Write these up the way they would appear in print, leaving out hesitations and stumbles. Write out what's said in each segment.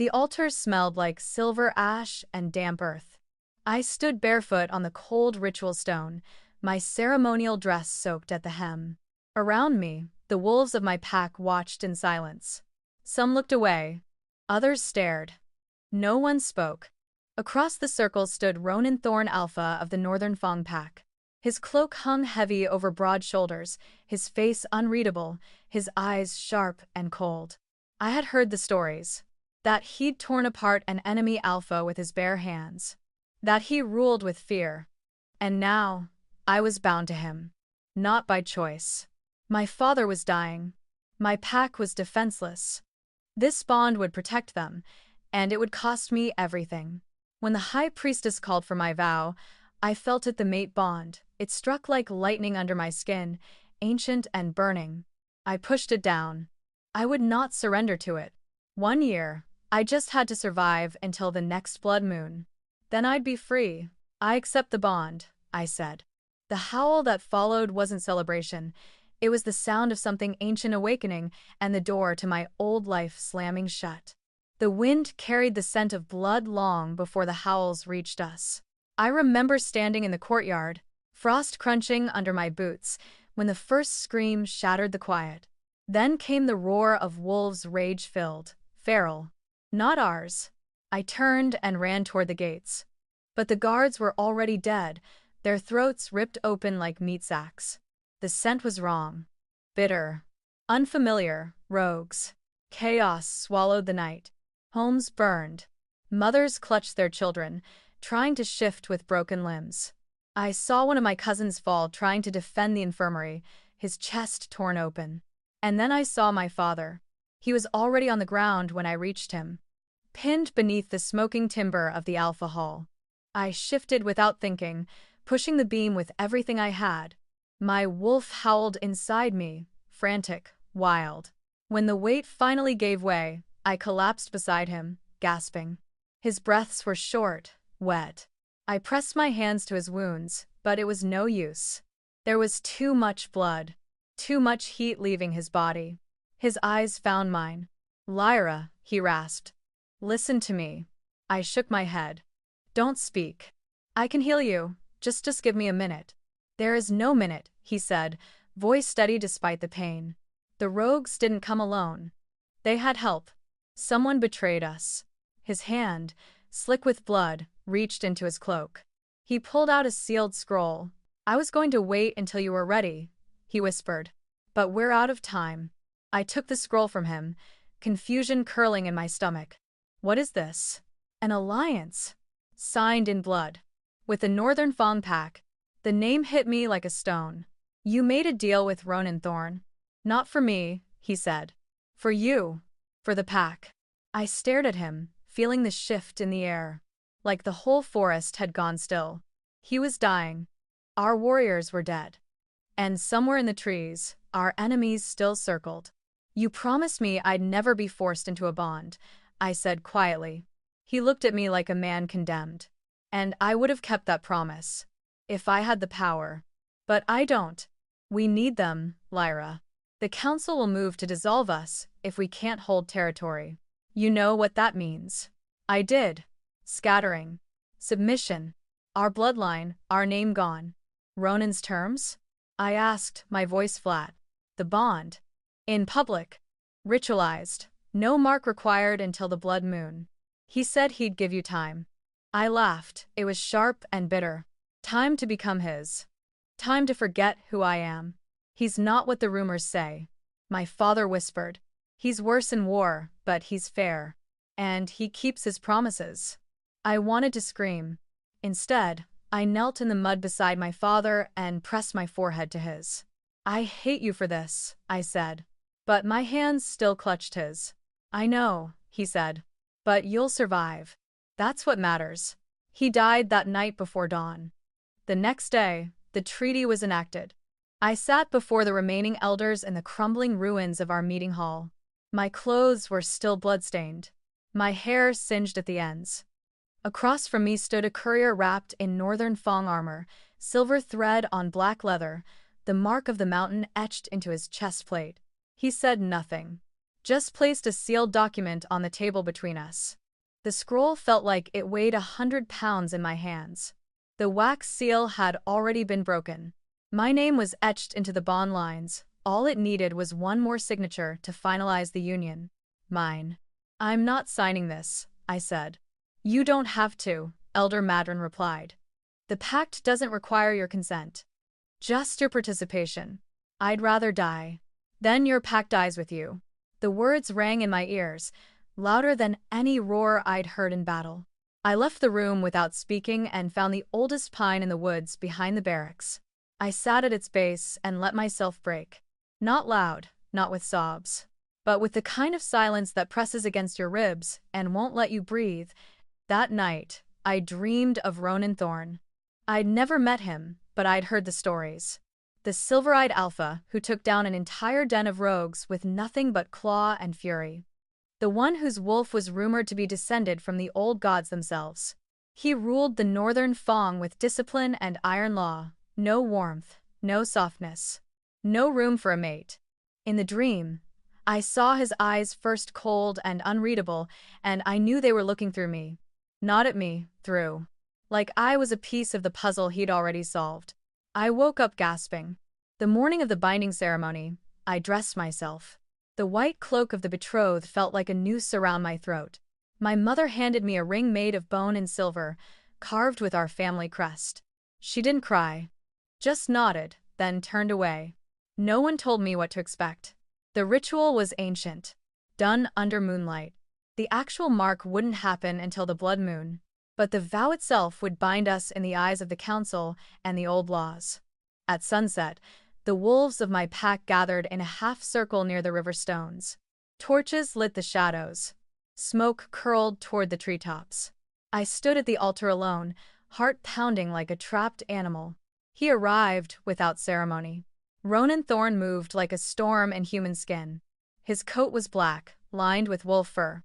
The altar smelled like silver ash and damp earth. I stood barefoot on the cold ritual stone, my ceremonial dress soaked at the hem. Around me, the wolves of my pack watched in silence. Some looked away. Others stared. No one spoke. Across the circle stood Ronan Thorn Alpha of the Northern Fang pack. His cloak hung heavy over broad shoulders, his face unreadable, his eyes sharp and cold. I had heard the stories. That he'd torn apart an enemy alpha with his bare hands. That he ruled with fear. And now, I was bound to him. Not by choice. My father was dying. My pack was defenseless. This bond would protect them, and it would cost me everything. When the High Priestess called for my vow, I felt it the mate bond. It struck like lightning under my skin, ancient and burning. I pushed it down. I would not surrender to it. 1 year, I just had to survive until the next blood moon. Then I'd be free. I accept the bond, I said. The howl that followed wasn't celebration. It was the sound of something ancient awakening and the door to my old life slamming shut. The wind carried the scent of blood long before the howls reached us. I remember standing in the courtyard, frost crunching under my boots, when the first scream shattered the quiet. Then came the roar of wolves, rage-filled, feral. Not ours. I turned and ran toward the gates. But the guards were already dead, their throats ripped open like meat sacks. The scent was wrong. Bitter. Unfamiliar. Rogues. Chaos swallowed the night. Homes burned. Mothers clutched their children, trying to shift with broken limbs. I saw one of my cousins fall trying to defend the infirmary, his chest torn open. And then I saw my father. He was already on the ground when I reached him, pinned beneath the smoking timber of the Alpha Hall. I shifted without thinking, pushing the beam with everything I had. My wolf howled inside me, frantic, wild. When the weight finally gave way, I collapsed beside him, gasping. His breaths were short, wet. I pressed my hands to his wounds, but it was no use. There was too much blood, too much heat leaving his body. His eyes found mine. "Lyra," he rasped. "Listen to me." I shook my head. "Don't speak. I can heal you. Just give me a minute." "There is no minute," he said, voice steady despite the pain. "The rogues didn't come alone. They had help. Someone betrayed us." His hand, slick with blood, reached into his cloak. He pulled out a sealed scroll. "I was going to wait until you were ready," he whispered. "But we're out of time." I took the scroll from him, confusion curling in my stomach. What is this? An alliance. Signed in blood. With the Northern Fang pack. The name hit me like a stone. "You made a deal with Ronan Thorn." "Not for me," he said. "For you. For the pack." I stared at him, feeling the shift in the air. Like the whole forest had gone still. He was dying. Our warriors were dead. And somewhere in the trees, our enemies still circled. "You promised me I'd never be forced into a bond," I said quietly. He looked at me like a man condemned. And I would have kept that promise. If I had the power. But I don't. We need them, Lyra. The council will move to dissolve us if we can't hold territory. You know what that means. I did. Scattering. Submission. Our bloodline, our name gone. Ronan's terms? I asked, my voice flat. The bond. In public. Ritualized. No mark required until the blood moon. He said he'd give you time. I laughed. It was sharp and bitter. Time to become his. Time to forget who I am. He's not what the rumors say. My father whispered. He's worse in war, but he's fair. And he keeps his promises. I wanted to scream. Instead, I knelt in the mud beside my father and pressed my forehead to his. "I hate you for this," I said. But my hands still clutched his. "I know," he said. "But you'll survive. That's what matters." He died that night before dawn. The next day, the treaty was enacted. I sat before the remaining elders in the crumbling ruins of our meeting hall. My clothes were still bloodstained. My hair singed at the ends. Across from me stood a courier wrapped in Northern Fang armor, silver thread on black leather, the mark of the mountain etched into his chest plate. He said nothing. just placed a sealed document on the table between us. The scroll felt like it weighed 100 pounds in my hands. The wax seal had already been broken. My name was etched into the bond lines. All it needed was one more signature to finalize the union. Mine. I'm not signing this, I said. You don't have to, Elder Madron replied. The pact doesn't require your consent. Just your participation. I'd rather die. Then your pact dies with you. The words rang in my ears, louder than any roar I'd heard in battle. I left the room without speaking and found the oldest pine in the woods behind the barracks. I sat at its base and let myself break. Not loud, not with sobs, but with the kind of silence that presses against your ribs and won't let you breathe. That night, I dreamed of Ronan Thorn. I'd never met him, but I'd heard the stories. The silver-eyed alpha who took down an entire den of rogues with nothing but claw and fury. The one whose wolf was rumored to be descended from the old gods themselves. He ruled the northern Fong with discipline and iron law, no warmth, no softness, no room for a mate. In the dream, I saw his eyes first cold and unreadable, and I knew they were looking through me. Not at me, through. Like I was a piece of the puzzle he'd already solved. I woke up gasping. The morning of the binding ceremony, I dressed myself. The white cloak of the betrothed felt like a noose around my throat. My mother handed me a ring made of bone and silver, carved with our family crest. She didn't cry, just nodded, then turned away. No one told me what to expect. The ritual was ancient, done under moonlight. The actual mark wouldn't happen until the blood moon, but the vow itself would bind us in the eyes of the council and the old laws. At sunset, the wolves of my pack gathered in a half-circle near the river stones. Torches lit the shadows. Smoke curled toward the treetops. I stood at the altar alone, heart pounding like a trapped animal. He arrived without ceremony. Ronan Thorn moved like a storm in human skin. His coat was black, lined with wolf fur.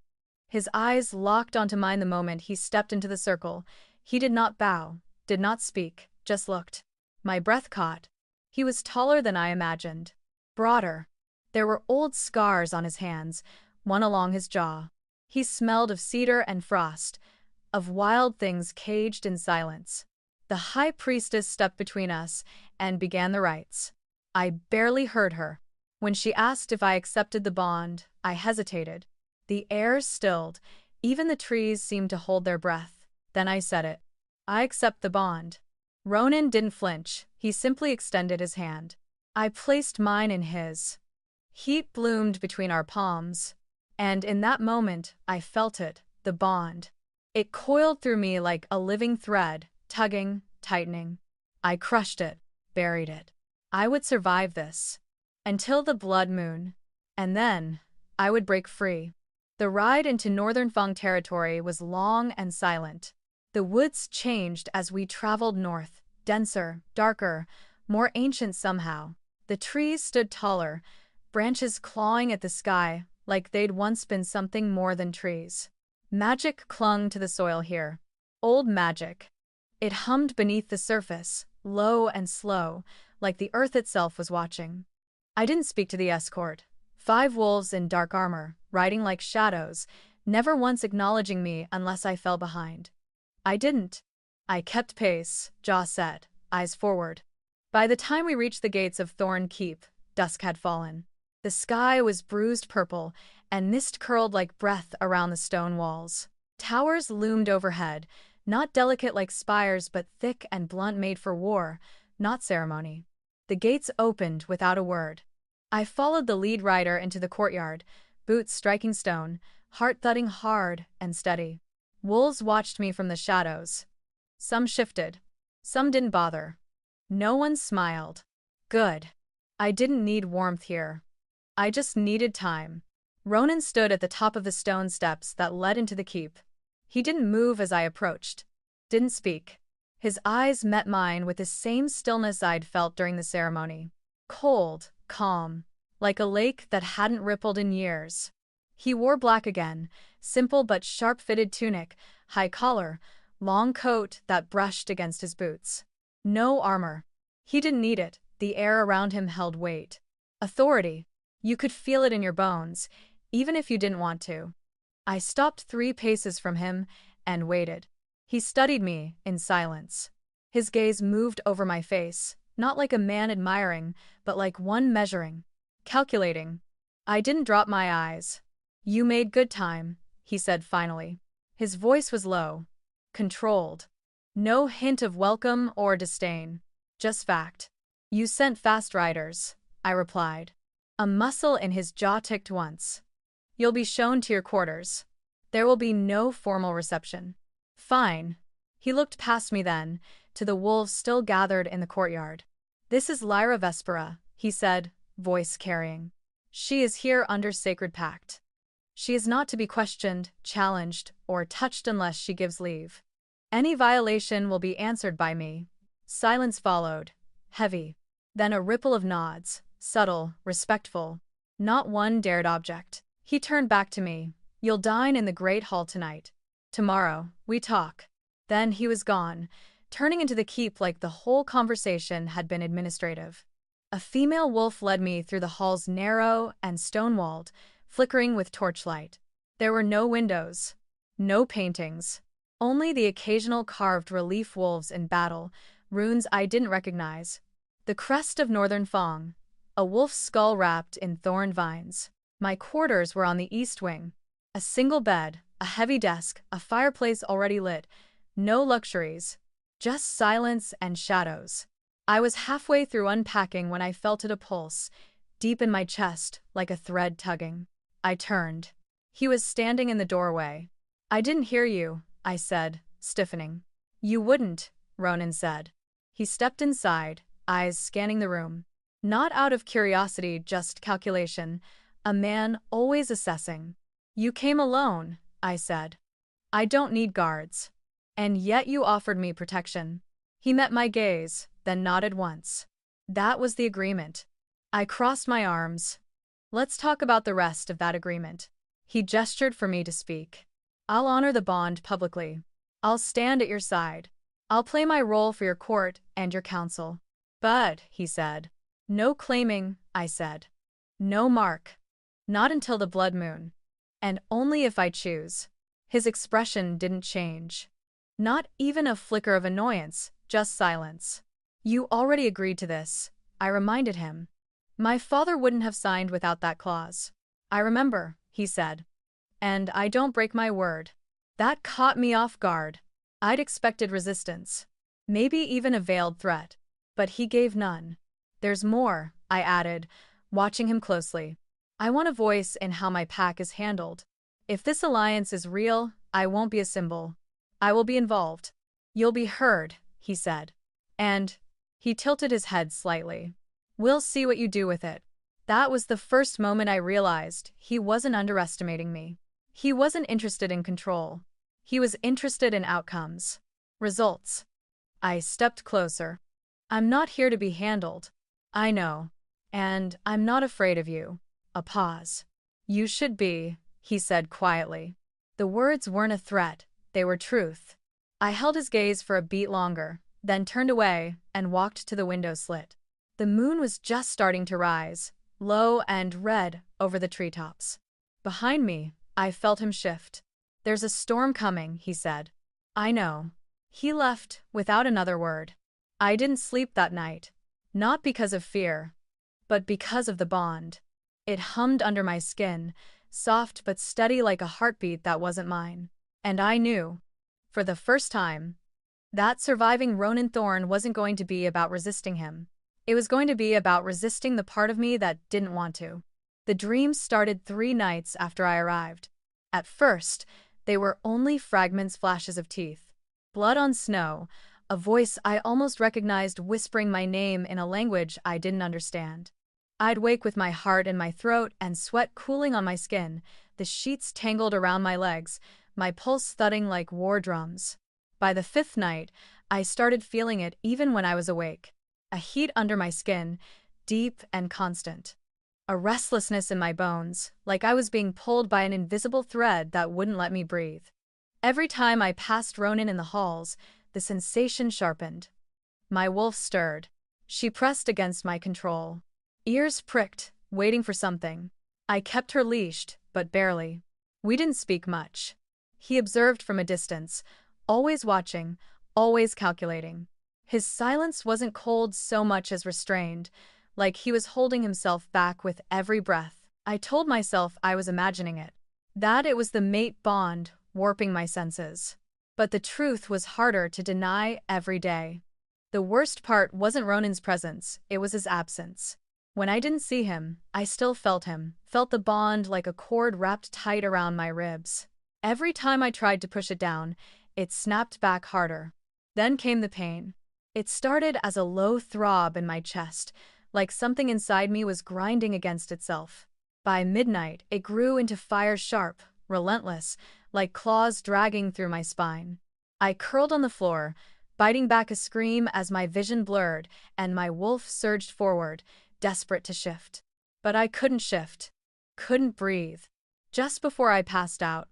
His eyes locked onto mine the moment he stepped into the circle. He did not bow, did not speak, just looked. My breath caught. He was taller than I imagined. Broader. There were old scars on his hands, one along his jaw. He smelled of cedar and frost, of wild things caged in silence. The high priestess stepped between us and began the rites. I barely heard her. When she asked if I accepted the bond, I hesitated. The air stilled. Even the trees seemed to hold their breath. Then I said it. I accept the bond. Ronan didn't flinch. He simply extended his hand. I placed mine in his. Heat bloomed between our palms. And in that moment, I felt it, the bond. It coiled through me like a living thread, tugging, tightening. I crushed it, buried it. I would survive this. Until the blood moon. And then, I would break free. The ride into northern Fang territory was long and silent. The woods changed as we traveled north, denser, darker, more ancient somehow. The trees stood taller, branches clawing at the sky like they'd once been something more than trees. Magic clung to the soil here. Old magic. It hummed beneath the surface, low and slow, like the earth itself was watching. I didn't speak to the escort. 5 wolves in dark armor, riding like shadows, never once acknowledging me unless I fell behind. I didn't. I kept pace, jaw set, eyes forward. By the time we reached the gates of Thorn Keep, dusk had fallen. The sky was bruised purple, and mist curled like breath around the stone walls. Towers loomed overhead, not delicate like spires but thick and blunt, made for war, not ceremony. The gates opened without a word. I followed the lead rider into the courtyard, boots striking stone, heart thudding hard and steady. Wolves watched me from the shadows. Some shifted. Some didn't bother. No one smiled. Good. I didn't need warmth here. I just needed time. Ronan stood at the top of the stone steps that led into the keep. He didn't move as I approached. Didn't speak. His eyes met mine with the same stillness I'd felt during the ceremony. Cold, calm, like a lake that hadn't rippled in years. He wore black again, simple but sharp-fitted tunic, high collar, long coat that brushed against his boots. No armor. He didn't need it. The air around him held weight. Authority. You could feel it in your bones, even if you didn't want to. I stopped 3 paces from him and waited. He studied me in silence. His gaze moved over my face, not like a man admiring, but like one measuring, calculating. I didn't drop my eyes. "You made good time," he said finally. His voice was low, controlled. No hint of welcome or disdain, just fact. "You sent fast riders," I replied. A muscle in his jaw ticked once. "You'll be shown to your quarters. There will be no formal reception." "Fine." He looked past me then, to the wolves still gathered in the courtyard. "This is Lyra Vespera," he said, voice carrying. "She is here under sacred pact. She is not to be questioned, challenged, or touched unless she gives leave. Any violation will be answered by me." Silence followed, heavy. Then a ripple of nods, subtle, respectful. Not one dared object. He turned back to me. "You'll dine in the Great Hall tonight. Tomorrow, we talk." Then he was gone, turning into the keep like the whole conversation had been administrative. A female wolf led me through the hall's narrow and stone-walled, flickering with torchlight. There were no windows, no paintings, only the occasional carved relief wolves in battle, runes I didn't recognize. The crest of Northern Fong, a wolf's skull wrapped in thorn vines. My quarters were on the east wing. A single bed, a heavy desk, a fireplace already lit. No luxuries, just silence and shadows. I was halfway through unpacking when I felt it a pulse, deep in my chest, like a thread tugging. I turned. He was standing in the doorway. "I didn't hear you," I said, stiffening. "You wouldn't," Ronan said. He stepped inside, eyes scanning the room. Not out of curiosity, just calculation. A man always assessing. "You came alone," I said. "I don't need guards. And yet you offered me protection." He met my gaze, then nodded once. That was the agreement. I crossed my arms. "Let's talk about the rest of that agreement." He gestured for me to speak. "I'll honor the bond publicly. I'll stand at your side. I'll play my role for your court and your counsel." "But," he said. "No claiming," I said. "No mark. Not until the blood moon. And only if I choose." His expression didn't change. Not even a flicker of annoyance, just silence. "You already agreed to this," I reminded him. "My father wouldn't have signed without that clause." "I remember," he said. "And I don't break my word." That caught me off guard. I'd expected resistance. Maybe even a veiled threat. But he gave none. "There's more," I added, watching him closely. "I want a voice in how my pack is handled. If this alliance is real, I won't be a symbol. I will be involved." "You'll be heard," he said. "And," he tilted his head slightly, "we'll see what you do with it." That was the first moment I realized he wasn't underestimating me. He wasn't interested in control. He was interested in outcomes. Results. I stepped closer. "I'm not here to be handled. I know. And I'm not afraid of you." A pause. "You should be," he said quietly. The words weren't a threat, they were truth. I held his gaze for a beat longer, then turned away and walked to the window slit. The moon was just starting to rise, low and red over the treetops. Behind me, I felt him shift. "There's a storm coming," he said. "I know." He left without another word. I didn't sleep that night. Not because of fear, but because of the bond. It hummed under my skin, soft but steady like a heartbeat that wasn't mine. And I knew, for the first time, that surviving Ronan Thorn wasn't going to be about resisting him. It was going to be about resisting the part of me that didn't want to. The dreams started 3 nights after I arrived. At first, they were only fragments, flashes of teeth. Blood on snow, a voice I almost recognized whispering my name in a language I didn't understand. I'd wake with my heart in my throat and sweat cooling on my skin, the sheets tangled around my legs, my pulse thudding like war drums. By the 5th night, I started feeling it even when I was awake. A heat under my skin, deep and constant. A restlessness in my bones, like I was being pulled by an invisible thread that wouldn't let me breathe. Every time I passed Ronan in the halls, the sensation sharpened. My wolf stirred. She pressed against my control. Ears pricked, waiting for something. I kept her leashed, but barely. We didn't speak much. He observed from a distance, always watching, always calculating. His silence wasn't cold so much as restrained, like he was holding himself back with every breath. I told myself I was imagining it, that it was the mate bond warping my senses. But the truth was harder to deny every day. The worst part wasn't Ronan's presence, it was his absence. When I didn't see him, I still felt him, felt the bond like a cord wrapped tight around my ribs. Every time I tried to push it down, it snapped back harder. Then came the pain. It started as a low throb in my chest, like something inside me was grinding against itself. By midnight, it grew into fire sharp, relentless, like claws dragging through my spine. I curled on the floor, biting back a scream as my vision blurred and my wolf surged forward, desperate to shift. But I couldn't shift. Couldn't breathe. Just before I passed out,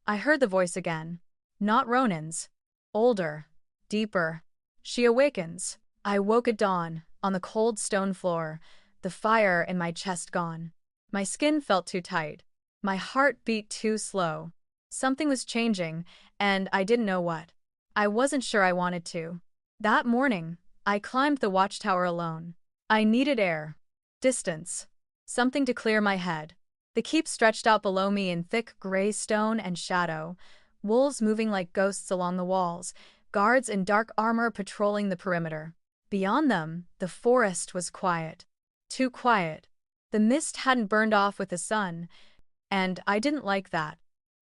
I heard the voice again. Not Ronan's. Older. Deeper. She awakens. I woke at dawn, on the cold stone floor, the fire in my chest gone. My skin felt too tight. My heart beat too slow. Something was changing, and I didn't know what. I wasn't sure I wanted to. That morning, I climbed the watchtower alone. I needed air. Distance. Something to clear my head. The keep stretched out below me in thick gray stone and shadow, wolves moving like ghosts along the walls, guards in dark armor patrolling the perimeter. Beyond them, the forest was quiet. Too quiet. The mist hadn't burned off with the sun, and I didn't like that.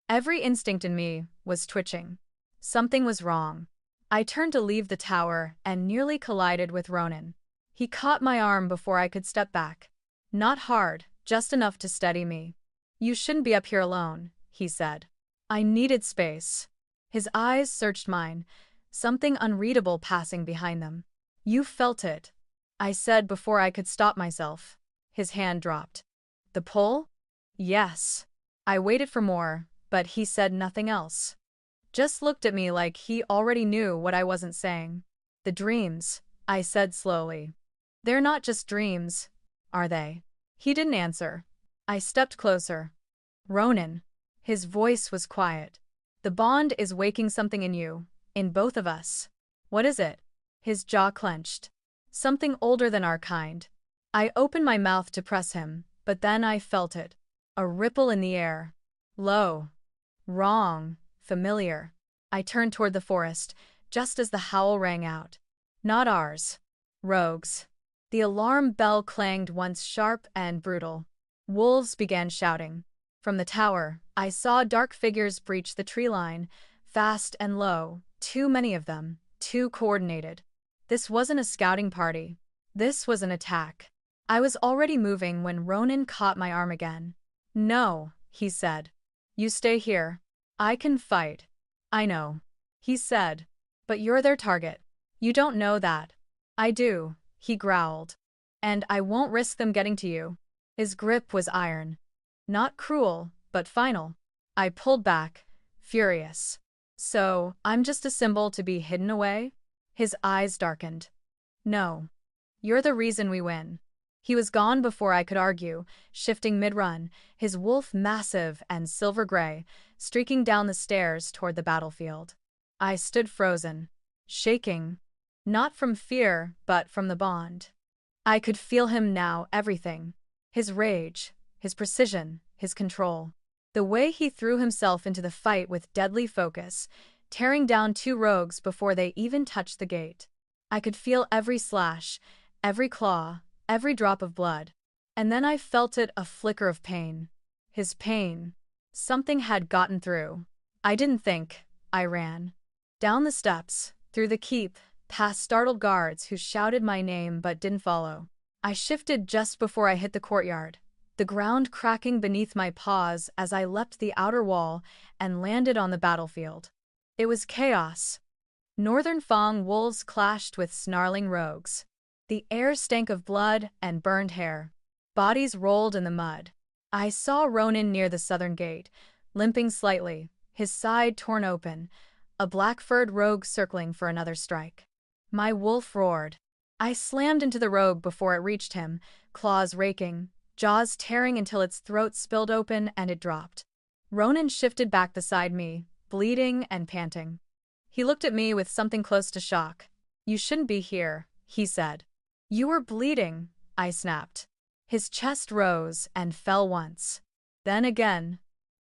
Every instinct in me was twitching. Something was wrong. I turned to leave the tower and nearly collided with Ronan. He caught my arm before I could step back. Not hard, just enough to steady me. "You shouldn't be up here alone," he said. I needed space. His eyes searched mine, something unreadable passing behind them. "You felt it," I said before I could stop myself. His hand dropped. "The pull?" "Yes." I waited for more, but he said nothing else. Just looked at me like he already knew what I wasn't saying. "The dreams," I said slowly. "They're not just dreams, are they?" He didn't answer. I stepped closer. "Ronan." His voice was quiet. "The bond is waking something in you, in both of us." "What is it?" His jaw clenched. "Something older than our kind." I opened my mouth to press him, but then I felt it. A ripple in the air. Low. Wrong. Familiar. I turned toward the forest, just as the howl rang out. Not ours. Rogues. The alarm bell clanged once sharp and brutal. Wolves began shouting. From the tower, I saw dark figures breach the tree line, fast and low, too many of them, too coordinated. This wasn't a scouting party. This was an attack. I was already moving when Ronan caught my arm again. "No," he said. "You stay here. I can fight." "I know," he said. "But you're their target. You don't know that." "I do," he growled. "And I won't risk them getting to you." His grip was iron. Not cruel, but final. I pulled back, furious. "So, I'm just a symbol to be hidden away?" His eyes darkened. "No. You're the reason we win." He was gone before I could argue, shifting mid-run, his wolf massive and silver gray, streaking down the stairs toward the battlefield. I stood frozen, shaking, not from fear, but from the bond. I could feel him now, everything. His rage, his precision, his control. The way he threw himself into the fight with deadly focus, tearing down two rogues before they even touched the gate. I could feel every slash, every claw, every drop of blood. And then I felt it, a flicker of pain. His pain. Something had gotten through. I didn't think. I ran. Down the steps, through the keep, past startled guards who shouted my name but didn't follow. I shifted just before I hit the courtyard, the ground cracking beneath my paws as I leapt the outer wall and landed on the battlefield. It was chaos. Northern Fang wolves clashed with snarling rogues. The air stank of blood and burned hair. Bodies rolled in the mud. I saw Ronan near the southern gate, limping slightly, his side torn open, a black-furred rogue circling for another strike. My wolf roared. I slammed into the rogue before it reached him, claws raking, jaws tearing until its throat spilled open and it dropped. Ronan shifted back beside me, bleeding and panting. He looked at me with something close to shock. "You shouldn't be here," he said. "You were bleeding," I snapped. His chest rose and fell once. Then again.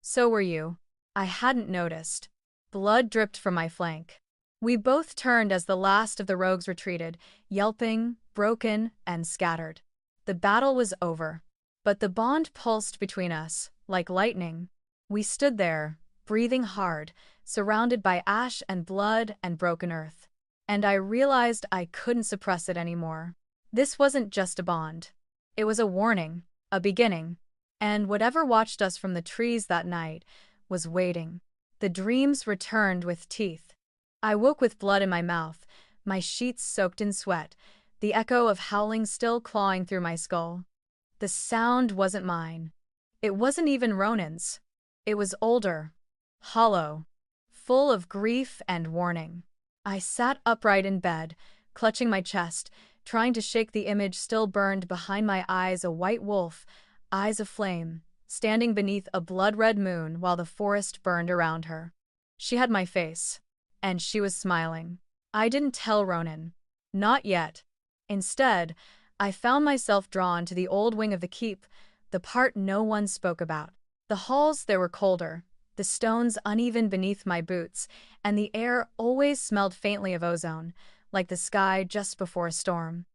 "So were you." I hadn't noticed. Blood dripped from my flank. We both turned as the last of the rogues retreated, yelping, broken, and scattered. The battle was over. But the bond pulsed between us, like lightning. We stood there, breathing hard, surrounded by ash and blood and broken earth. And I realized I couldn't suppress it anymore. This wasn't just a bond. It was a warning, a beginning. And whatever watched us from the trees that night was waiting. The dreams returned with teeth. I woke with blood in my mouth, my sheets soaked in sweat, the echo of howling still clawing through my skull. The sound wasn't mine. It wasn't even Ronan's. It was older, hollow, full of grief and warning. I sat upright in bed, clutching my chest, trying to shake the image still burned behind my eyes, a white wolf, eyes of flame, standing beneath a blood-red moon while the forest burned around her. She had my face, and she was smiling. I didn't tell Ronan. Not yet. Instead, I found myself drawn to the old wing of the keep, the part no one spoke about. The halls there were colder, the stones uneven beneath my boots, and the air always smelled faintly of ozone, like the sky just before a storm.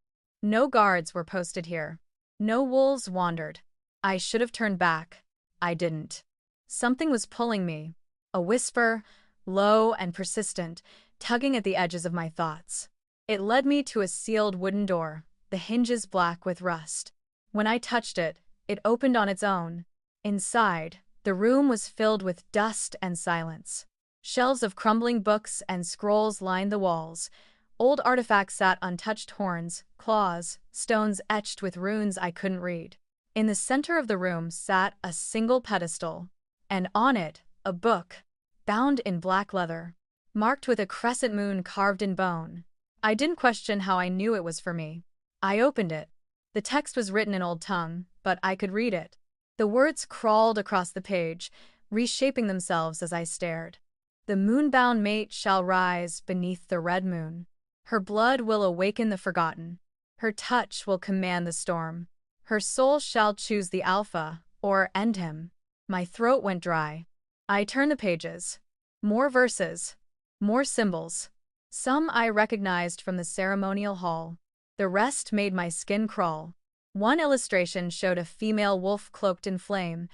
No guards were posted here. No wolves wandered. I should have turned back. I didn't. Something was pulling me. A whisper, low and persistent, tugging at the edges of my thoughts. It led me to a sealed wooden door, the hinges black with rust. When I touched it, it opened on its own. Inside, the room was filled with dust and silence. Shelves of crumbling books and scrolls lined the walls. Old artifacts sat untouched, horns, claws, stones etched with runes I couldn't read. In the center of the room sat a single pedestal, and on it, a book, bound in black leather, marked with a crescent moon carved in bone. I didn't question how I knew it was for me. I opened it. The text was written in Old Tongue, but I could read it. The words crawled across the page, reshaping themselves as I stared. The moonbound mate shall rise beneath the red moon. Her blood will awaken the forgotten. Her touch will command the storm. Her soul shall choose the alpha, or end him. My throat went dry. I turned the pages. More verses. More symbols. Some I recognized from the ceremonial hall. The rest made my skin crawl. One illustration showed a female wolf cloaked in flame,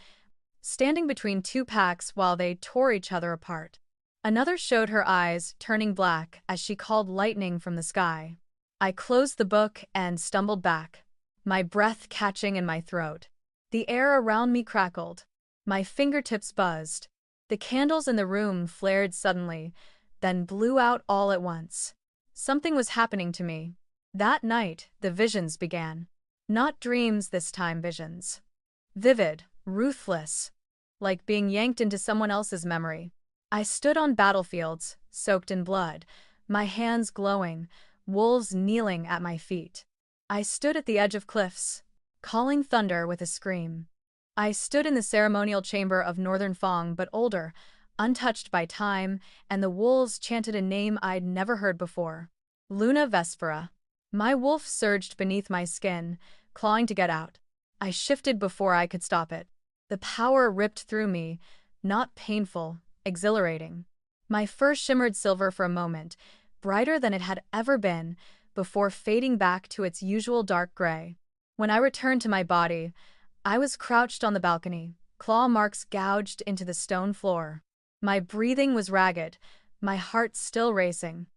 standing between two packs while they tore each other apart. Another showed her eyes turning black as she called lightning from the sky. I closed the book and stumbled back, my breath catching in my throat. The air around me crackled. My fingertips buzzed. The candles in the room flared suddenly, then blew out all at once. Something was happening to me. That night, the visions began. Not dreams this time, visions. Vivid, ruthless, like being yanked into someone else's memory. I stood on battlefields, soaked in blood, my hands glowing, wolves kneeling at my feet. I stood at the edge of cliffs, calling thunder with a scream. I stood in the ceremonial chamber of Northern Fong, but older, untouched by time, and the wolves chanted a name I'd never heard before. Luna Vespera. My wolf surged beneath my skin, clawing to get out. I shifted before I could stop it. The power ripped through me, not painful, exhilarating. My fur shimmered silver for a moment, brighter than it had ever been, before fading back to its usual dark gray. When I returned to my body, I was crouched on the balcony, claw marks gouged into the stone floor. My breathing was ragged, my heart still racing.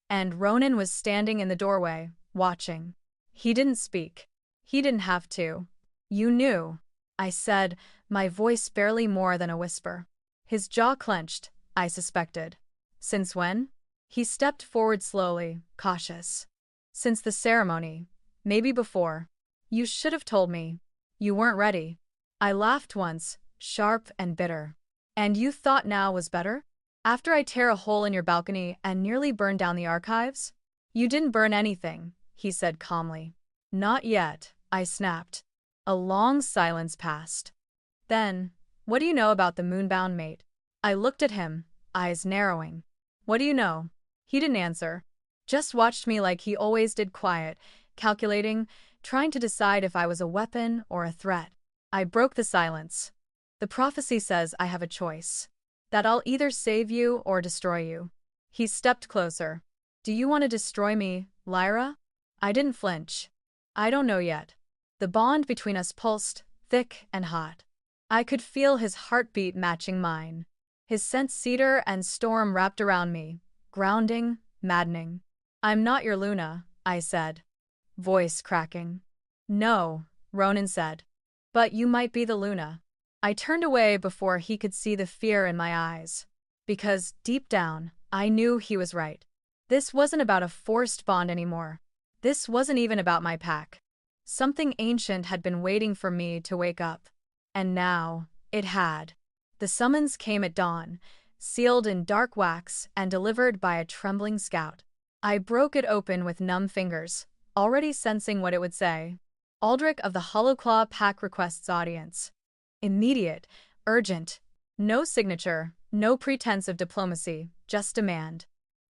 And Ronan was standing in the doorway, watching. He didn't speak. He didn't have to. "You knew," I said, my voice barely more than a whisper. His jaw clenched, I suspected. "Since when?" He stepped forward slowly, cautious. "Since the ceremony. Maybe before. You should have told me. You weren't ready." I laughed once, sharp and bitter. "And you thought now was better? After I tear a hole in your balcony and nearly burn down the archives?" "You didn't burn anything," he said calmly. "Not yet," I snapped. A long silence passed. Then, "What do you know about the moonbound mate?" I looked at him, eyes narrowing. "What do you know?" He didn't answer. Just watched me like he always did, quiet, calculating, trying to decide if I was a weapon or a threat. I broke the silence. "The prophecy says I have a choice. That I'll either save you or destroy you." He stepped closer. "Do you want to destroy me, Lyra?" I didn't flinch. "I don't know yet." The bond between us pulsed, thick and hot. I could feel his heartbeat matching mine. His scent cedar and storm wrapped around me, grounding, maddening. "I'm not your Luna," I said, voice cracking. "No," Ronan said. "But you might be the Luna." I turned away before he could see the fear in my eyes. Because, deep down, I knew he was right. This wasn't about a forced bond anymore. This wasn't even about my pack. Something ancient had been waiting for me to wake up. And now, it had. The summons came at dawn, sealed in dark wax and delivered by a trembling scout. I broke it open with numb fingers, already sensing what it would say. "Aldrich of the Hollowclaw Pack requests audience. Immediate, urgent. No signature, no pretense of diplomacy, just demand."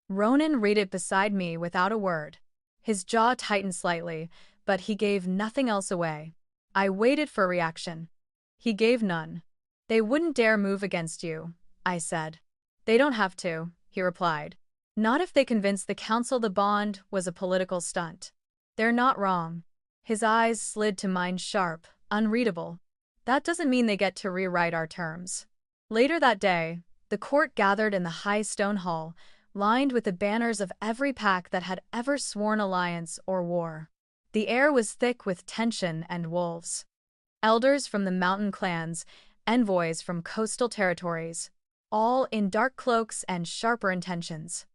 Ronan read it beside me without a word. His jaw tightened slightly, but he gave nothing else away. I waited for reaction. He gave none. "They wouldn't dare move against you," I said. "They don't have to," he replied. "Not if they convince the council the bond was a political stunt." "They're not wrong." His eyes slid to mine, sharp, unreadable. "That doesn't mean they get to rewrite our terms." Later that day, the court gathered in the high stone hall, lined with the banners of every pack that had ever sworn alliance or war. The air was thick with tension and wolves. Elders from the mountain clans, envoys from coastal territories, all in dark cloaks and sharper intentions.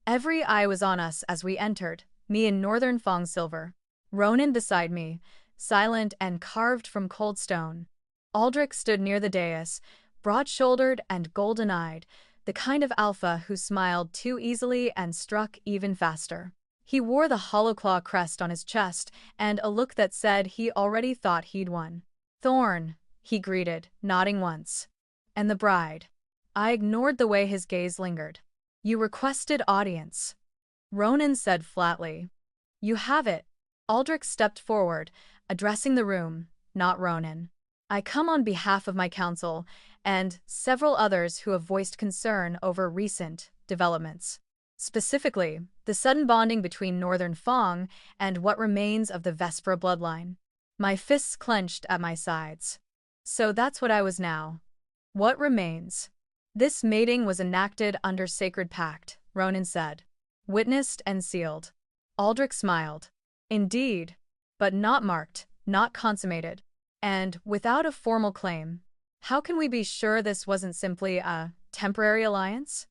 Every eye was on us as we entered, me in northern Fong silver, Ronan beside me, silent and carved from cold stone. Aldrich stood near the dais, broad-shouldered and golden-eyed, the kind of alpha who smiled too easily and struck even faster. He wore the Hollowclaw crest on his chest and a look that said he already thought he'd won. "Thorn," he greeted, nodding once. "And the bride." I ignored the way his gaze lingered. "You requested audience," Ronan said flatly. "You have it." Aldrich stepped forward, addressing the room, not Ronan. "I come on behalf of my council and several others who have voiced concern over recent developments. Specifically, the sudden bonding between Northern Fong and what remains of the Vespera bloodline." My fists clenched at my sides. So that's what I was now. What remains? "This mating was enacted under sacred pact," Ronan said. "Witnessed and sealed." Aldrich smiled. "Indeed. But not marked, not consummated. And without a formal claim. How can we be sure this wasn't simply a temporary alliance?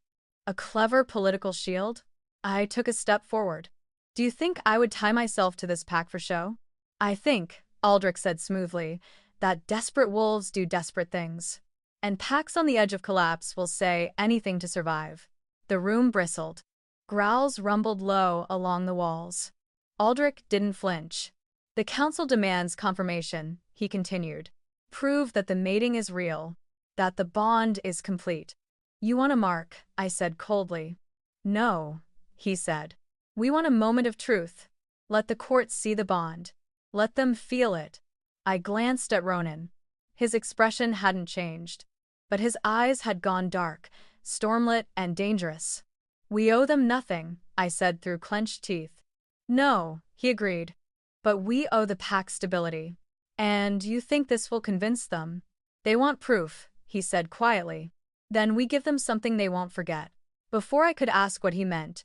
A clever political shield?" I took a step forward. "Do you think I would tie myself to this pack for show?" "I think," Aldrich said smoothly, "that desperate wolves do desperate things. And packs on the edge of collapse will say anything to survive." The room bristled. Growls rumbled low along the walls. Aldrich didn't flinch. "The council demands confirmation," he continued. "Prove that the mating is real, that the bond is complete." "You want a mark," I said coldly. "No," he said. "We want a moment of truth. Let the court see the bond. Let them feel it." I glanced at Ronan. His expression hadn't changed, but his eyes had gone dark, stormlit and dangerous. "We owe them nothing," I said through clenched teeth. "No," he agreed. "But we owe the pack stability. And you think this will convince them?" "They want proof," he said quietly. "Then we give them something they won't forget." Before I could ask what he meant,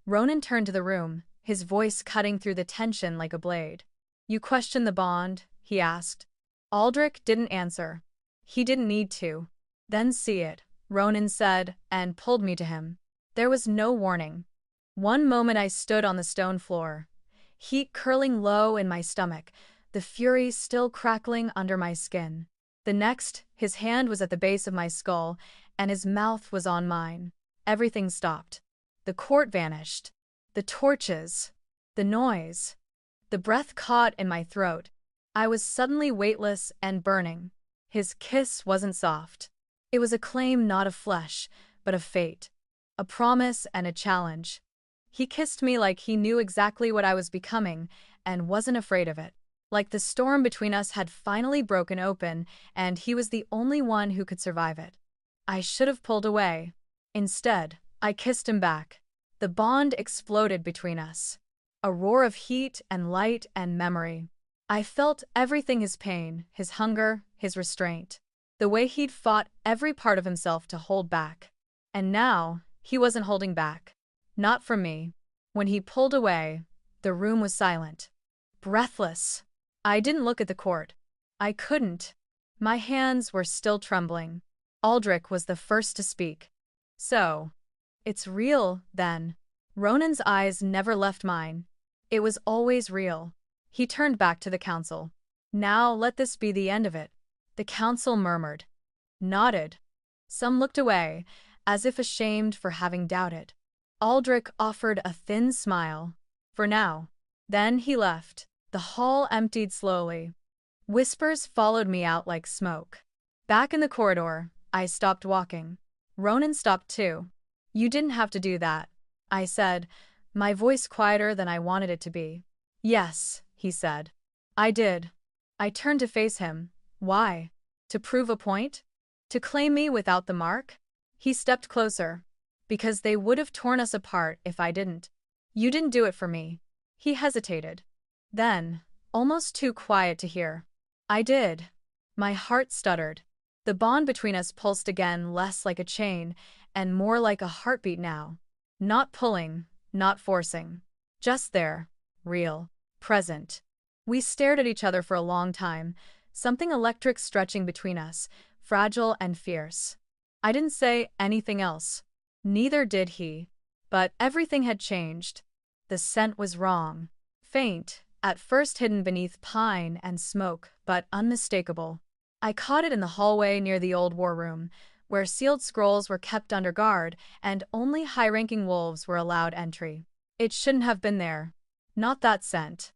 Ronan turned to the room, his voice cutting through the tension like a blade. "You question the bond?" he asked. Aldrich didn't answer. He didn't need to. "Then see it," Ronan said, and pulled me to him. There was no warning. One moment I stood on the stone floor, heat curling low in my stomach, the fury still crackling under my skin. The next, his hand was at the base of my skull, and his mouth was on mine. Everything stopped. The court vanished. The torches. The noise. The breath caught in my throat. I was suddenly weightless and burning. His kiss wasn't soft. It was a claim not of flesh, but of fate. A promise and a challenge. He kissed me like he knew exactly what I was becoming and wasn't afraid of it. Like the storm between us had finally broken open and he was the only one who could survive it. I should have pulled away. Instead, I kissed him back. The bond exploded between us. A roar of heat and light and memory. I felt everything: his pain, his hunger, his restraint. The way he'd fought every part of himself to hold back. And now, he wasn't holding back. Not from me. When he pulled away, the room was silent. Breathless. I didn't look at the court. I couldn't. My hands were still trembling. Aldrich was the first to speak. So, it's real, then. Ronan's eyes never left mine. It was always real. He turned back to the council. Now let this be the end of it. The council murmured. Nodded. Some looked away, as if ashamed for having doubted. Aldrich offered a thin smile. For now. Then he left. The hall emptied slowly. Whispers followed me out like smoke. Back in the corridor, I stopped walking. Ronan stopped too. You didn't have to do that, I said, my voice quieter than I wanted it to be. Yes, he said. I did. I turned to face him. Why? To prove a point? To claim me without the mark? He stepped closer. Because they would have torn us apart if I didn't. You didn't do it for me. He hesitated. Then, almost too quiet to hear. I did. My heart stuttered. The bond between us pulsed again, less like a chain, and more like a heartbeat now. Not pulling, not forcing. Just there. Real. Present. We stared at each other for a long time, something electric stretching between us, fragile and fierce. I didn't say anything else. Neither did he. But everything had changed. The scent was wrong. Faint, at first hidden beneath pine and smoke, but unmistakable. I caught it in the hallway near the old war room, where sealed scrolls were kept under guard and only high-ranking wolves were allowed entry. It shouldn't have been there. Not that scent.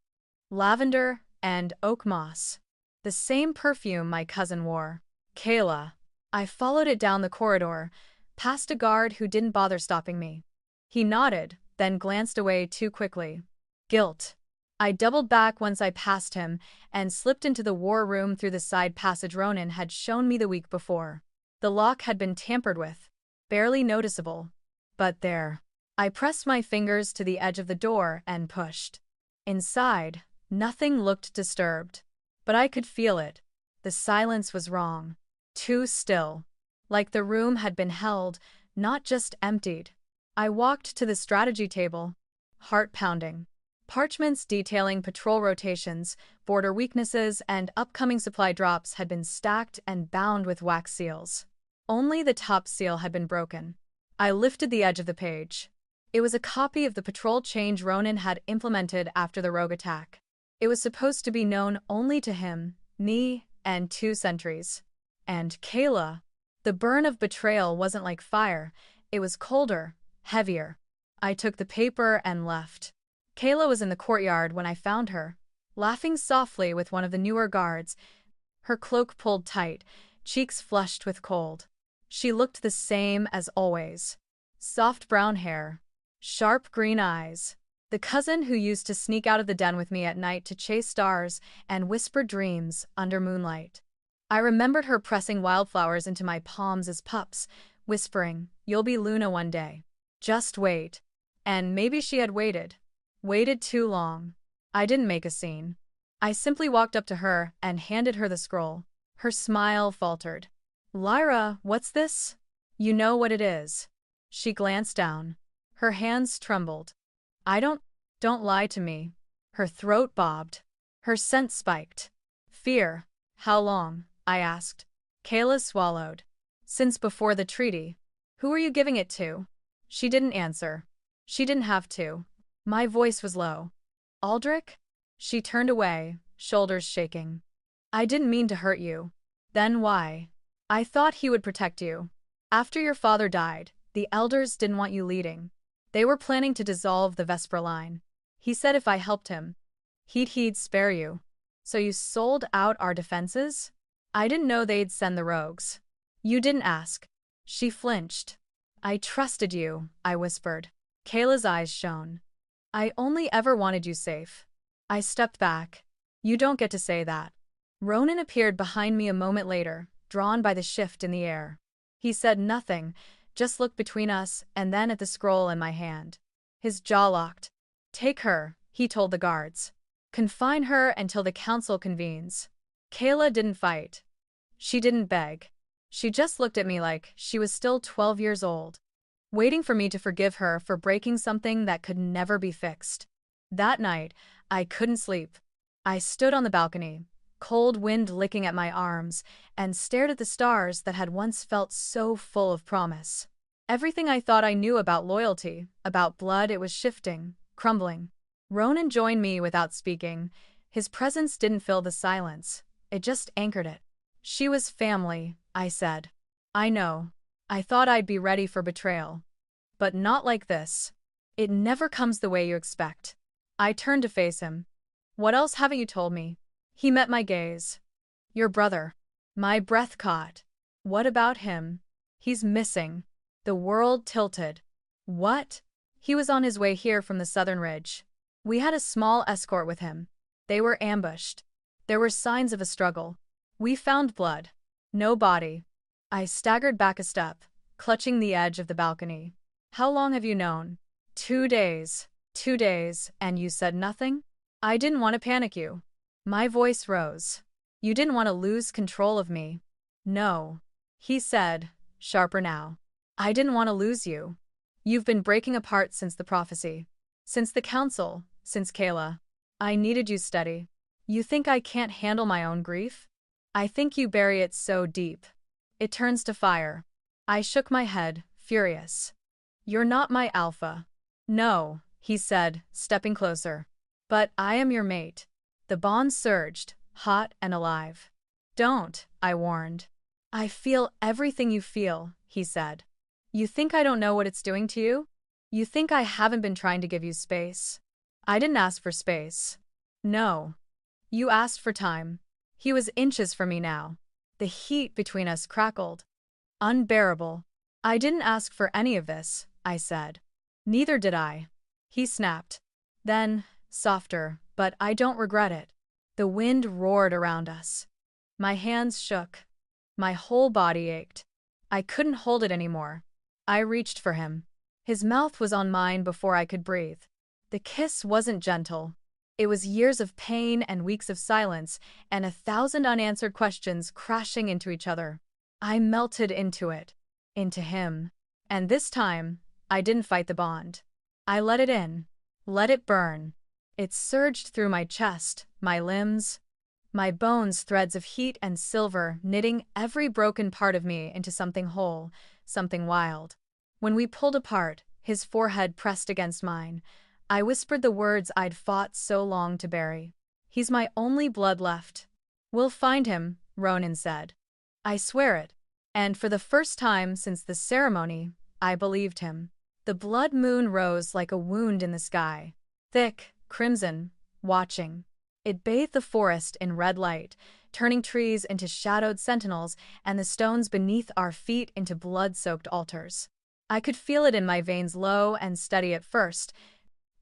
Lavender and oak moss. The same perfume my cousin wore. Kayla. I followed it down the corridor, past a guard who didn't bother stopping me. He nodded, then glanced away too quickly. Guilt. I doubled back once I passed him and slipped into the war room through the side passage Ronan had shown me the week before. The lock had been tampered with. Barely noticeable. But there. I pressed my fingers to the edge of the door and pushed. Inside, nothing looked disturbed. But I could feel it. The silence was wrong. Too still. Like the room had been held, not just emptied. I walked to the strategy table. Heart pounding. Parchments detailing patrol rotations, border weaknesses, and upcoming supply drops had been stacked and bound with wax seals. Only the top seal had been broken. I lifted the edge of the page. It was a copy of the patrol change Ronan had implemented after the rogue attack. It was supposed to be known only to him, me, and 2 sentries. And Kayla. The burn of betrayal wasn't like fire. It was colder, heavier. I took the paper and left. Kayla was in the courtyard when I found her, laughing softly with one of the newer guards, her cloak pulled tight, cheeks flushed with cold. She looked the same as always. Soft brown hair, sharp green eyes. The cousin who used to sneak out of the den with me at night to chase stars and whisper dreams under moonlight. I remembered her pressing wildflowers into my palms as pups, whispering, "You'll be Luna one day. Just wait." And maybe she had waited. Waited too long. I didn't make a scene. I simply walked up to her and handed her the scroll. Her smile faltered. "Lyra, what's this?" "You know what it is." She glanced down. Her hands trembled. Don't lie to me." Her throat bobbed. Her scent spiked. "Fear. How long?" I asked. Kayla swallowed. "Since before the treaty." "Who are you giving it to?" She didn't answer. She didn't have to. My voice was low. "Aldrich?" She turned away, shoulders shaking. "I didn't mean to hurt you." "Then why?" "I thought he would protect you. After your father died, the elders didn't want you leading. They were planning to dissolve the Vesper line. He said if I helped him, he'd spare you." So you sold out our defenses? I didn't know they'd send the rogues. You didn't ask. She flinched. I trusted you, I whispered. Kayla's eyes shone. I only ever wanted you safe. I stepped back. You don't get to say that. Ronan appeared behind me a moment later, drawn by the shift in the air. He said nothing, just looked between us and then at the scroll in my hand. His jaw locked. Take her, he told the guards. Confine her until the council convenes. Kayla didn't fight. She didn't beg. She just looked at me like she was still 12 years old, waiting for me to forgive her for breaking something that could never be fixed. That night, I couldn't sleep. I stood on the balcony, cold wind licking at my arms, and stared at the stars that had once felt so full of promise. Everything I thought I knew about loyalty, about blood, it was shifting, crumbling. Ronan joined me without speaking. His presence didn't fill the silence. It just anchored it. She was family, I said. I know. I thought I'd be ready for betrayal. But not like this. It never comes the way you expect. I turned to face him. What else haven't you told me? He met my gaze. Your brother. My breath caught. What about him? He's missing. The world tilted. What? He was on his way here from the southern ridge. We had a small escort with him. They were ambushed. There were signs of a struggle. We found blood. No body. I staggered back a step, clutching the edge of the balcony. How long have you known? 2 days. 2 days, and you said nothing? I didn't want to panic you. My voice rose. You didn't want to lose control of me. No. He said, sharper now. I didn't want to lose you. You've been breaking apart since the prophecy. Since the council. Since Kayla. I needed you steady. You think I can't handle my own grief? I think you bury it so deep. It turns to fire. I shook my head, furious. You're not my alpha. No, he said, stepping closer. But I am your mate. The bond surged, hot and alive. Don't, I warned. I feel everything you feel, he said. You think I don't know what it's doing to you? You think I haven't been trying to give you space? I didn't ask for space. No. You asked for time. He was inches from me now. The heat between us crackled. Unbearable. I didn't ask for any of this, I said. Neither did I. He snapped. Then, softer, but I don't regret it. The wind roared around us. My hands shook. My whole body ached. I couldn't hold it anymore. I reached for him. His mouth was on mine before I could breathe. The kiss wasn't gentle. It was years of pain and weeks of silence and 1,000 unanswered questions crashing into each other. I melted into it. Into him. And this time, I didn't fight the bond. I let it in. Let it burn. It surged through my chest, my limbs, my bones, threads of heat and silver knitting every broken part of me into something whole, something wild. When we pulled apart, his forehead pressed against mine, I whispered the words I'd fought so long to bury. He's my only blood left. We'll find him, Ronan said. I swear it. And for the first time since the ceremony, I believed him. The blood moon rose like a wound in the sky. Thick, crimson, watching. It bathed the forest in red light, turning trees into shadowed sentinels and the stones beneath our feet into blood-soaked altars. I could feel it in my veins, low and steady at first,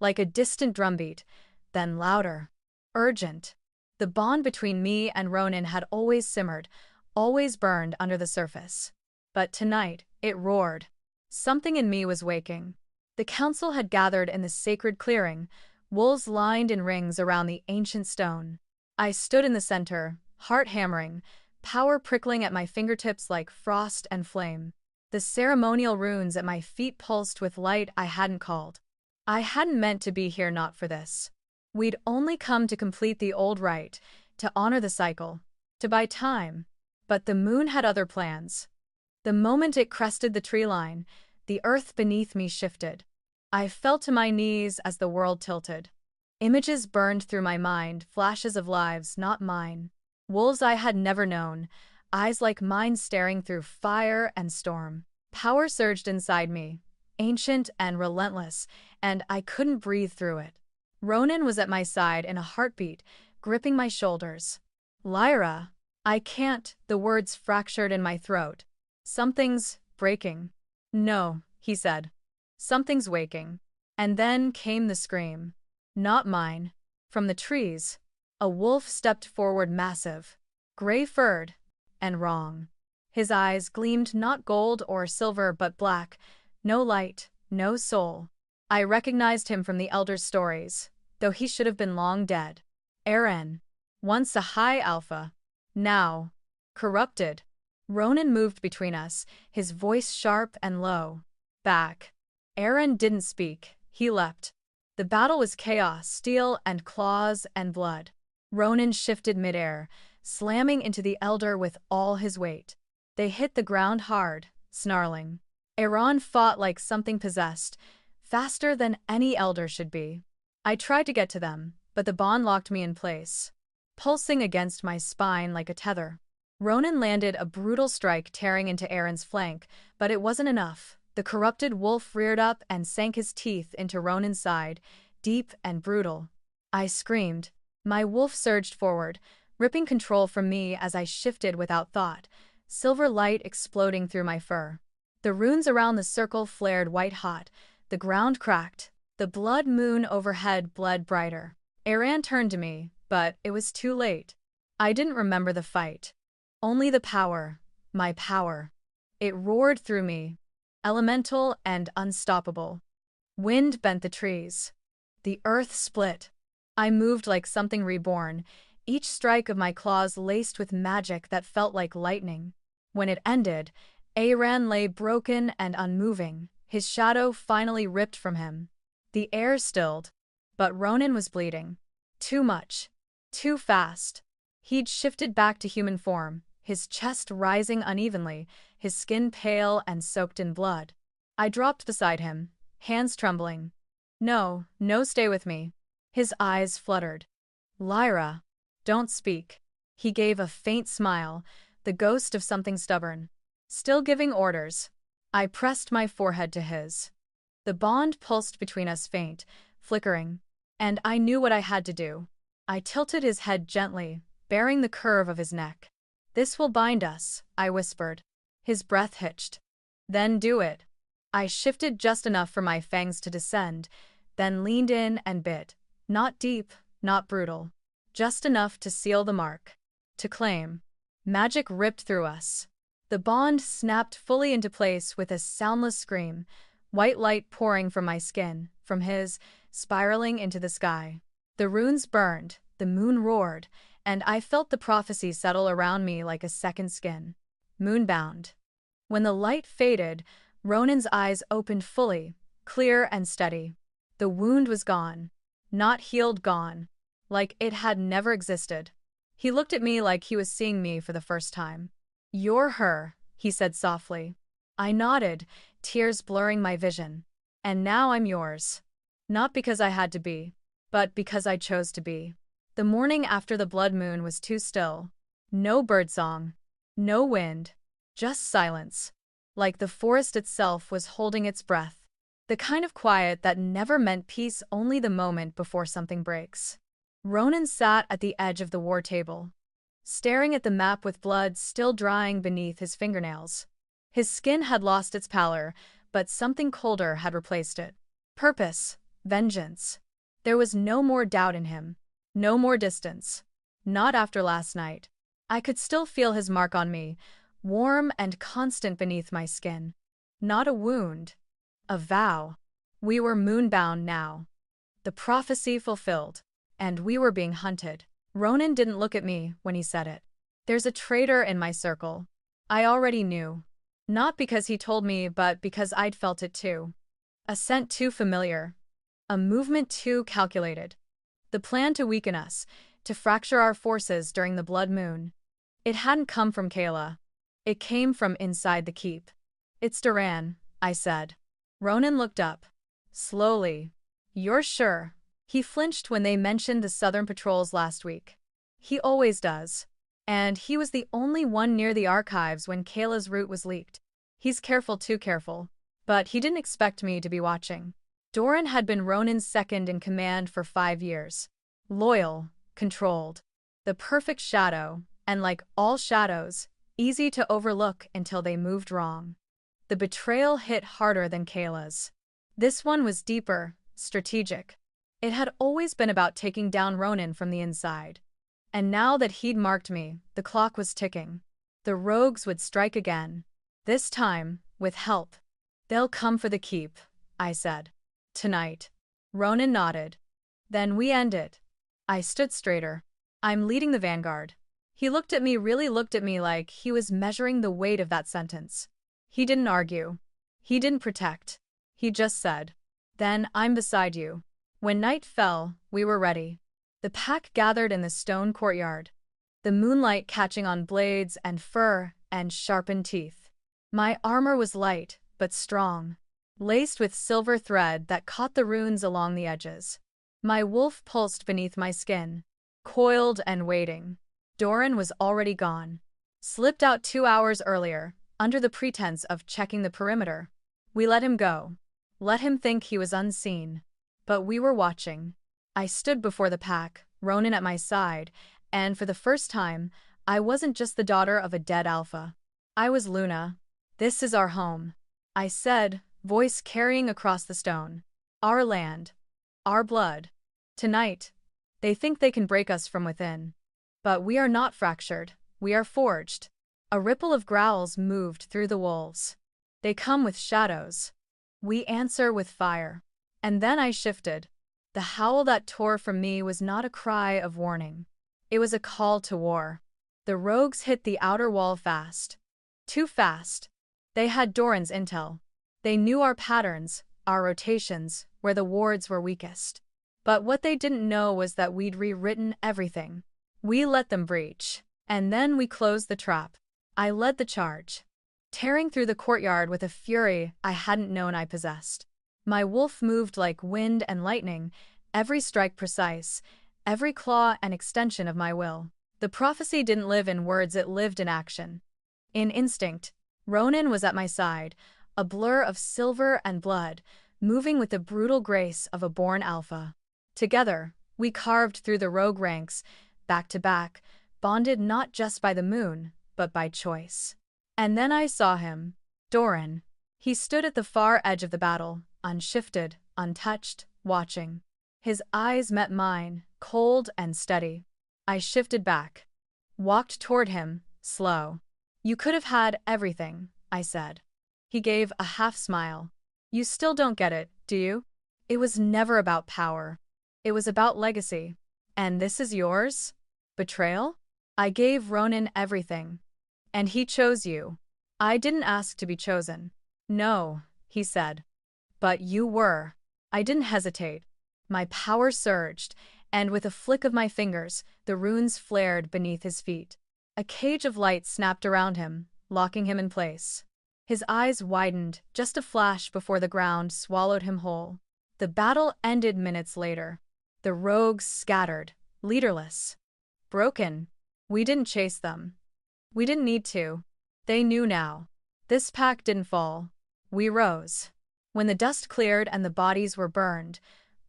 like a distant drumbeat, then louder, urgent. The bond between me and Ronan had always simmered, always burned under the surface. But tonight, it roared. Something in me was waking. The council had gathered in the sacred clearing, wolves lined in rings around the ancient stone. I stood in the center, heart hammering, power prickling at my fingertips like frost and flame. The ceremonial runes at my feet pulsed with light I hadn't called. I hadn't meant to be here, not for this. We'd only come to complete the old rite, to honor the cycle, to buy time. But the moon had other plans. The moment it crested the tree line, the earth beneath me shifted. I fell to my knees as the world tilted. Images burned through my mind, flashes of lives not mine. Wolves I had never known, eyes like mine staring through fire and storm. Power surged inside me, ancient and relentless, and I couldn't breathe through it. Ronan was at my side in a heartbeat, gripping my shoulders. Lyra, I can't, the words fractured in my throat. Something's breaking. No, he said. Something's waking. And then came the scream. Not mine. From the trees, a wolf stepped forward, massive, gray-furred, and wrong. His eyes gleamed not gold or silver but black, no light, no soul. I recognized him from the elders' stories, though he should have been long dead. Eren, once a high alpha, now corrupted. Ronan moved between us, his voice sharp and low. Back. Eren didn't speak, he leapt. The battle was chaos, steel and claws and blood. Ronan shifted midair, slamming into the elder with all his weight. They hit the ground hard, snarling. Eren fought like something possessed, faster than any elder should be. I tried to get to them, but the bond locked me in place, pulsing against my spine like a tether. Ronan landed a brutal strike, tearing into Eren's flank, but it wasn't enough. The corrupted wolf reared up and sank his teeth into Ronan's side, deep and brutal. I screamed. My wolf surged forward, ripping control from me as I shifted without thought, silver light exploding through my fur. The runes around the circle flared white-hot, the ground cracked, the blood moon overhead bled brighter. Eren turned to me, but it was too late. I didn't remember the fight. Only the power, my power. It roared through me, elemental and unstoppable. Wind bent the trees. The earth split. I moved like something reborn, each strike of my claws laced with magic that felt like lightning. When it ended, Eren lay broken and unmoving, his shadow finally ripped from him. The air stilled, but Ronan was bleeding. Too much. Too fast. He'd shifted back to human form, his chest rising unevenly, his skin pale and soaked in blood. I dropped beside him, hands trembling. No, stay with me. His eyes fluttered. Lyra, don't speak. He gave a faint smile, the ghost of something stubborn. Still giving orders. I pressed my forehead to his. The bond pulsed between us, faint, flickering. And I knew what I had to do. I tilted his head gently, bearing the curve of his neck. This will bind us, I whispered. His breath hitched. Then do it. I shifted just enough for my fangs to descend, then leaned in and bit. Not deep, not brutal. Just enough to seal the mark. To claim. Magic ripped through us. The bond snapped fully into place with a soundless scream, white light pouring from my skin, from his, spiraling into the sky. The runes burned, the moon roared, and I felt the prophecy settle around me like a second skin. Moonbound. When the light faded, Ronan's eyes opened fully, clear and steady. The wound was gone. Not healed, gone. Like it had never existed. He looked at me like he was seeing me for the first time. You're her, he said softly. I nodded, tears blurring my vision. And now I'm yours. Not because I had to be, but because I chose to be. The morning after the blood moon was too still. No birdsong. No wind. Just silence. Like the forest itself was holding its breath. The kind of quiet that never meant peace, only the moment before something breaks. Ronan sat at the edge of the war table, staring at the map with blood still drying beneath his fingernails. His skin had lost its pallor, but something colder had replaced it. Purpose. Vengeance. There was no more doubt in him. No more distance. Not after last night. I could still feel his mark on me, warm and constant beneath my skin. Not a wound. A vow. We were moonbound now. The prophecy fulfilled. And we were being hunted. Ronan didn't look at me when he said it. There's a traitor in my circle. I already knew. Not because he told me, but because I'd felt it too. A scent too familiar. A movement too calculated. The plan to weaken us, to fracture our forces during the blood moon. It hadn't come from Kayla. It came from inside the keep. It's Duran, I said. Ronan looked up. Slowly. You're sure? He flinched when they mentioned the southern patrols last week. He always does. And he was the only one near the archives when Kayla's route was leaked. He's careful, too careful. But he didn't expect me to be watching. Doran had been Ronan's second in command for 5 years. Loyal, controlled. The perfect shadow, and like all shadows, easy to overlook until they moved wrong. The betrayal hit harder than Kayla's. This one was deeper, strategic. It had always been about taking down Ronan from the inside. And now that he'd marked me, the clock was ticking. The rogues would strike again. This time, with help. They'll come for the keep, I said. Tonight. Ronan nodded. Then we end it. I stood straighter. I'm leading the vanguard. He really looked at me like he was measuring the weight of that sentence. He didn't argue. He didn't protect. He just said, "Then I'm beside you." When night fell, we were ready. The pack gathered in the stone courtyard, the moonlight catching on blades and fur and sharpened teeth. My armor was light, but strong, laced with silver thread that caught the runes along the edges. My wolf pulsed beneath my skin, coiled and waiting. Doran was already gone. Slipped out 2 hours earlier, under the pretense of checking the perimeter. We let him go. Let him think he was unseen. But we were watching. I stood before the pack, Ronan at my side, and for the first time, I wasn't just the daughter of a dead alpha. I was Luna. "This is our home," I said, voice carrying across the stone. "Our land. Our blood. Tonight, they think they can break us from within. But we are not fractured, we are forged." A ripple of growls moved through the wolves. They come with shadows. We answer with fire. And then I shifted. The howl that tore from me was not a cry of warning. It was a call to war. The rogues hit the outer wall fast. Too fast. They had Doran's intel. They knew our patterns, our rotations, where the wards were weakest. But what they didn't know was that we'd rewritten everything. We let them breach. And then we closed the trap. I led the charge, tearing through the courtyard with a fury I hadn't known I possessed. My wolf moved like wind and lightning, every strike precise, every claw an extension of my will. The prophecy didn't live in words, it lived in action. In instinct, Ronan was at my side, a blur of silver and blood, moving with the brutal grace of a born alpha. Together, we carved through the rogue ranks, back to back, bonded not just by the moon, but by choice. And then I saw him, Doran. He stood at the far edge of the battle, unshifted, untouched, watching. His eyes met mine, cold and steady. I shifted back, walked toward him, slow. "You could have had everything," I said. He gave a half smile. "You still don't get it, do you? It was never about power. It was about legacy. And this is yours? Betrayal? I gave Ronan everything. And he chose you. I didn't ask to be chosen." "No," he said. "But you were." I didn't hesitate. My power surged, and with a flick of my fingers, the runes flared beneath his feet. A cage of light snapped around him, locking him in place. His eyes widened, just a flash before the ground swallowed him whole. The battle ended minutes later. The rogues scattered, leaderless. Broken. We didn't chase them. We didn't need to. They knew now. This pack didn't fall. We rose. When the dust cleared and the bodies were burned,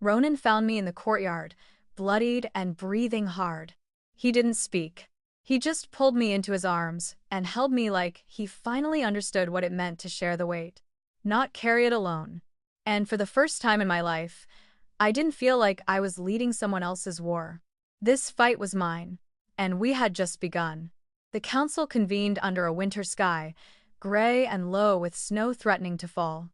Ronan found me in the courtyard, bloodied and breathing hard. He didn't speak. He just pulled me into his arms and held me like he finally understood what it meant to share the weight, not carry it alone. And for the first time in my life, I didn't feel like I was leading someone else's war. This fight was mine, and we had just begun. The council convened under a winter sky, gray and low with snow threatening to fall.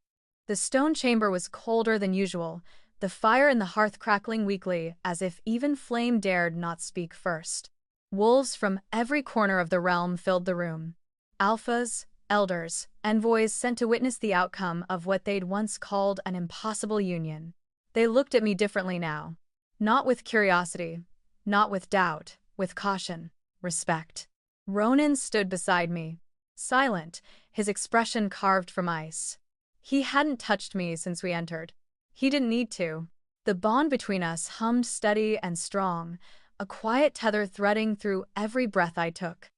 The stone chamber was colder than usual, the fire in the hearth crackling weakly as if even flame dared not speak first. Wolves from every corner of the realm filled the room. Alphas, elders, envoys sent to witness the outcome of what they'd once called an impossible union. They looked at me differently now. Not with curiosity, not with doubt, with caution, respect. Ronan stood beside me, silent, his expression carved from ice. He hadn't touched me since we entered. He didn't need to. The bond between us hummed steady and strong, a quiet tether threading through every breath I took.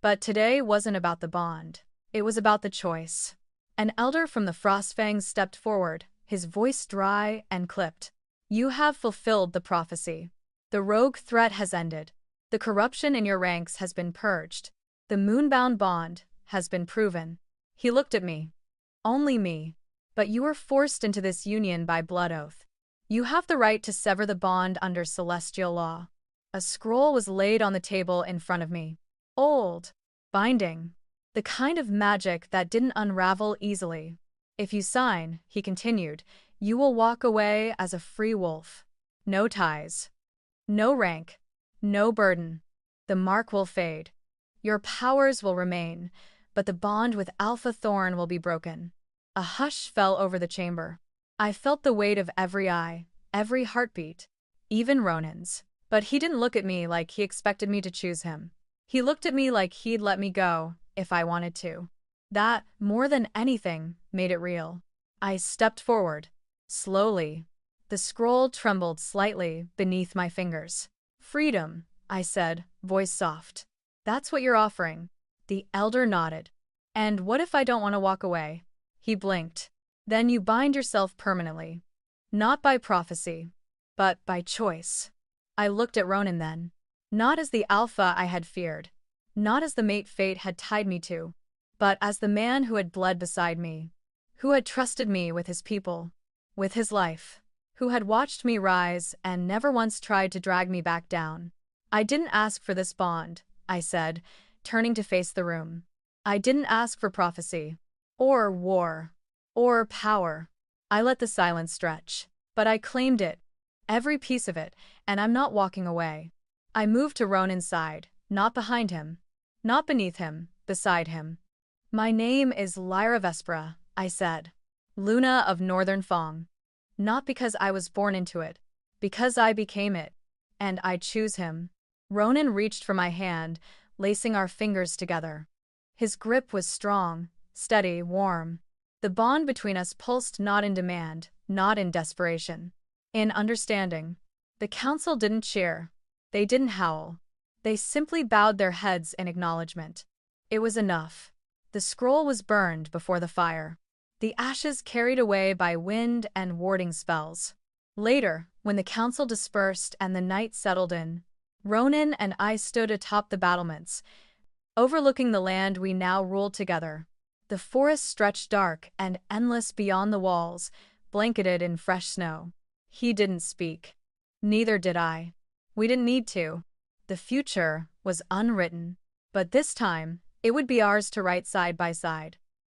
But today wasn't about the bond. It was about the choice. An elder from the Frostfangs stepped forward, his voice dry and clipped. "You have fulfilled the prophecy. The rogue threat has ended. The corruption in your ranks has been purged. The moonbound bond has been proven. He looked at me. Only me. But you were forced into this union by blood oath. You have the right to sever the bond under celestial law. A scroll was laid on the table in front of me. Old. Binding. The kind of magic that didn't unravel easily. If you sign, he continued, you will walk away as a free wolf. No ties. No rank. No burden. The mark will fade. Your powers will remain, but the bond with Alpha Thorn will be broken. A hush fell over the chamber. I felt the weight of every eye, every heartbeat, even Ronan's. But he didn't look at me like he expected me to choose him. He looked at me like he'd let me go if I wanted to. That, more than anything, made it real. I stepped forward. Slowly. The scroll trembled slightly beneath my fingers. Freedom, I said, voice soft. That's what you're offering. The elder nodded. And what if I don't want to walk away? He blinked. Then you bind yourself permanently. Not by prophecy, but by choice. I looked at Ronan then. Not as the alpha I had feared. Not as the mate fate had tied me to. But as the man who had bled beside me. Who had trusted me with his people. With his life. Who had watched me rise and never once tried to drag me back down. I didn't ask for this bond, I said, turning to face the room. I didn't ask for prophecy. Or war. Or power. I let the silence stretch. But I claimed it. Every piece of it, and I'm not walking away. I moved to Ronan's side, not behind him. Not beneath him, beside him. My name is Lyra Vespera, I said. Luna of Northern Fong. Not because I was born into it. Because I became it. And I choose him. Ronan reached for my hand, lacing our fingers together. His grip was strong, steady, warm. The bond between us pulsed not in demand, not in desperation. In understanding. The council didn't cheer. They didn't howl. They simply bowed their heads in acknowledgement. It was enough. The scroll was burned before the fire. The ashes carried away by wind and warding spells. Later, when the council dispersed and the night settled in, Ronan and I stood atop the battlements, overlooking the land we now ruled together. The forest stretched dark and endless beyond the walls, blanketed in fresh snow. He didn't speak. Neither did I. We didn't need to. The future was unwritten. But this time, it would be ours to write side by side.